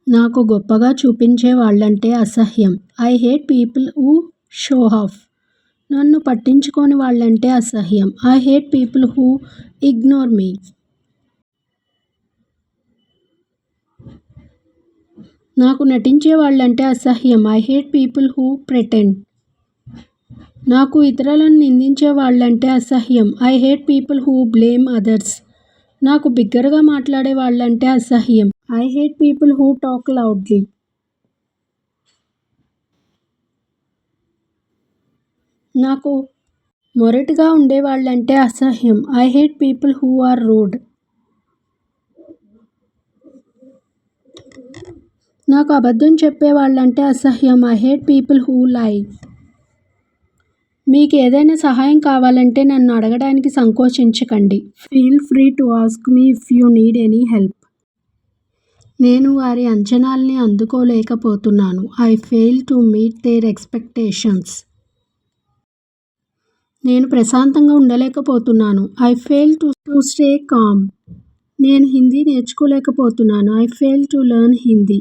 నాకు గొప్పగా చూపించే వాళ్ళంటే అసహ్యం. I hate people who show off. నన్ను పట్టించుకోని వాళ్ళంటే అసహ్యం. I hate people who ignore me. నాకు నటించే వాళ్ళంటే అసహ్యం. I hate people who pretend. నాకు ఇతరులను నిందించే వాళ్ళంటే అసహ్యం. I hate people who blame others. నాకు బిగ్గరగా మాట్లాడే వాళ్ళంటే అసహ్యం. I hate people who talk loudly. నాకు మొరటుగా ఉండే వాళ్ళంటే అసహ్యం. I hate people who are rude. నాకు అబద్ధం చెప్పే వాళ్ళంటే అసహ్యం. ఐ హేట్ పీపుల్ హూ లై. మీకు ఏదైనా సహాయం కావాలంటే నన్ను అడగడానికి సంకోచించకండి. Feel free to ask me if you need any help. నేను వారి అంచనాల్ని అందుకోలేకపోతున్నాను. I fail to meet their expectations. నేను ప్రశాంతంగా ఉండలేకపోతున్నాను. I fail to stay calm. నేను హిందీ నేర్చుకోలేకపోతున్నాను. I fail to learn Hindi.